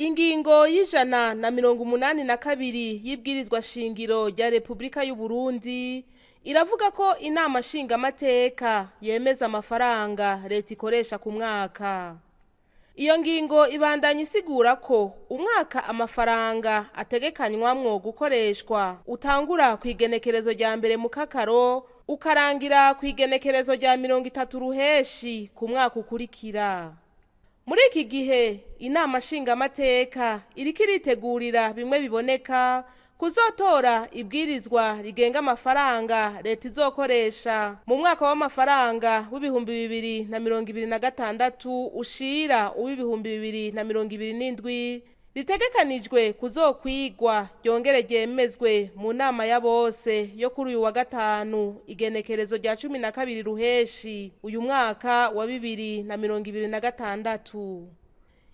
Ingingo y'ijana na 182 y'ibwirizwa shingiro rya Republika y'u Burundi iravuga ko inama nshingamateka yemeza amafaranga leta ikoresha ku mwaka. Iyo ngingo ibandanya isigura ko umwaka amafaranga ategekanywamwo gukoreshwa utangura ku igenekerezo rya mbere mu kakaro ukarangira ku igenekerezo rya 30 ruheshi ku mwaka ukurikira. Muri iki gihe inama nshingamateka iriko iritegurira bimwe biboneka kuzotora ibwirizwa rigenga amafaranga leta izokoresha mu mwaka w'amafaranga w'ibihumbi 2026 ushira uw'ibihumbi 2027 ritegekanijwe kuzokwigwa ryongere ryemezwe mu nama ya bose yo kuri uyu wa gatanu igenekerezo rya 12 ruheshi uyu mwaka wa 2026.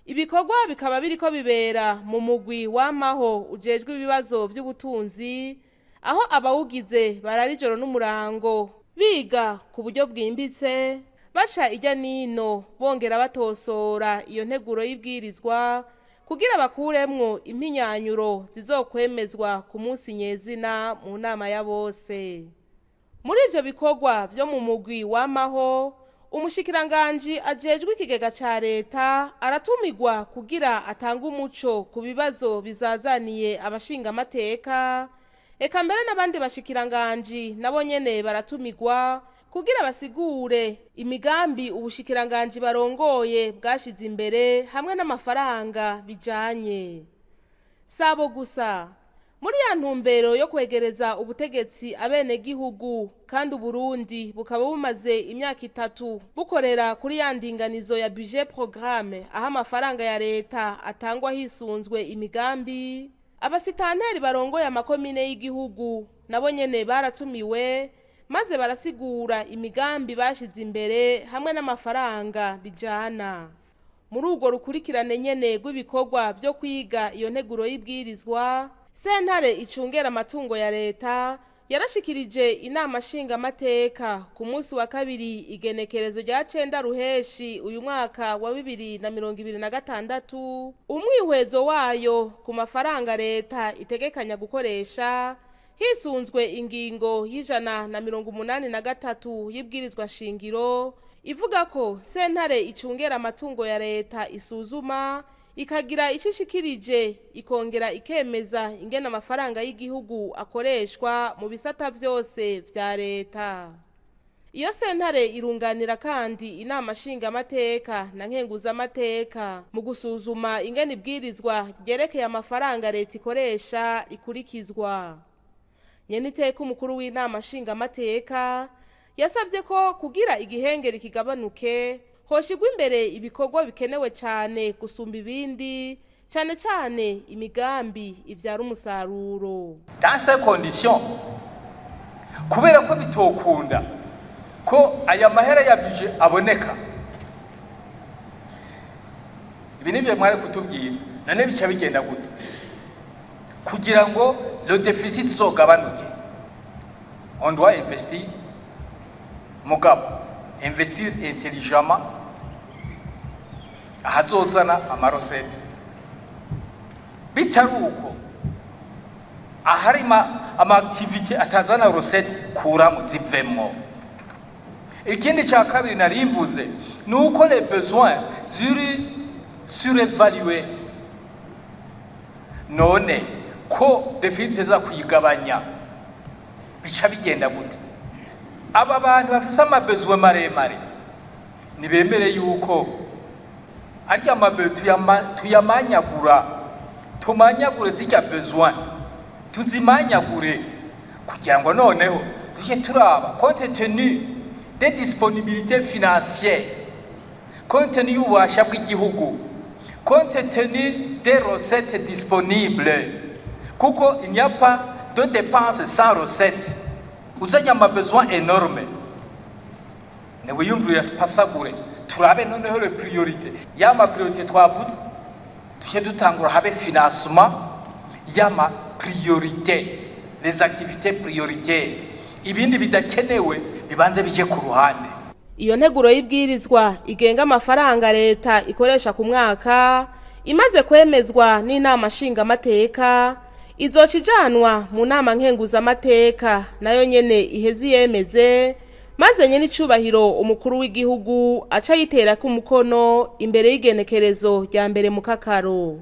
Ibikorwa bikaba biriko bibera mu mugwi w'amaho ujejwe ibibazo by'ubutunzi aho abawugize barari joro n'umurango biga ku buryo bwimbitse basha ijya nino bongera batosora iyo nteguro y'ibwirizwa kugira bakuremwo impinyanyuro zizokwemezwa ku munsi nyezina mu nama ya bose. Muri ivyo bikorwa vyo mu mugwi w'amaho umushikiranganji ajejwe ikigega ca leta aratumigwa kugira atanga umuco ku bibazo bizazaniye abashingamateka, eka mbere n'abandi bashikiranganji nabo nyene baratumigwa kugira basigure imigambi ubushikiranganji barongoye bwashize imbere hamwe n'amafaranga bijanye. Sabo gusa muri ya ntumbero yo kwegereza ubutegetsi abene gihugu kandi Burundi bukaba bumaze imyaka 3 bukorera kuri ya ndinganizo ya budget programme aho amafaranga ya leta atangwa hisunzwe imigambi, abasitanteri barongoye amakomine y'igihugu nabo nyene baratumiwe maze barasigura imigambi bashize imbere hamwe n'amafaranga bijana. Muri urwo rukurikirane nyene rw'ibikorwa byo kwiga iyo nteguro y'ibwirizwa, sentare icungera amatungo ya leta yarashikirije inama nshingamateka ku munsi wa kabiri igenekerezo rya 9 ruheshi uyu mwaka wa 2026 umwihwezo wayo ku mafaranga leta itegekanya gukoresha hisunzwe ingingo y'ijana na 183 y'ibwirizwa shingiro ivuga ko sentare icungera amatungo ya leta isuzuma ikagira ishishikirije ikongera ikemeza ingena amafaranga y'igihugu akoreshwa mu bisata vyose vya leta. Iyo sentare irunganira kandi inama nshingamateka na nkenguzamateka mu gusuzuma ingene ibwirizwa ryerekeye amafaranga leta ikoresha ikurikizwa. Nyeniteka umukuru w'inama nshingamateka yasavye ko kugira igihengeri kigabanuke hoshigwa imbere ibikorwa bikenewe cyane gusumba ibindi cyane cyane imigambi ivyara umusaruro. Dans ces conditions kubera ko bitokunda ko aya mahera ya budget aboneka, ibi nibyo mwari kutubwira none bica bigenda gute kugira ngo le déficit zogabanuke. On doit investir mugabo investir intelligemment ahazozana amarosete bitaruko ahari ama activité atazana rosete kuramo zivemwo. Ikindi cha kabiri narimvuze nuko les besoins surévalués none ko déficit za kuyigabanya bica bigenda gute. Aba bantu bafise amabezuwe maremare nibemere yuko arya mabetu tuyamanyagura tumanyagure zirya besoin tuzimanyagure kugira ngo noneho tuje turaba compte tenu des disponibilités financières, compte tenu y'ububasha bw'igihugu, compte tenu des recettes disponibles, kuko il n'y a pas de dépenses sans recettes. Uzanya mabesoin énorme ne wiyumvira pasagure turabe noneho le priorité ya ma priorité twavuze tuje dutangura habe financement ya ma priorité, les activités prioritaires, ibindi bidakenewe bibanze bije ku ruhande. Iyo nteguro y'ibwirizwa igenga amafaranga leta ikoresha ku mwaka imaze kwemezwa n'inama nshingamateka izoca ijanwa mu nama nkenguzamateka nayo nyene iheze yemeze, maze nyene icubahiro umukuru w'igihugu aca yiterako umukono imbere y'igenekerezo rya mbere mu kakaro.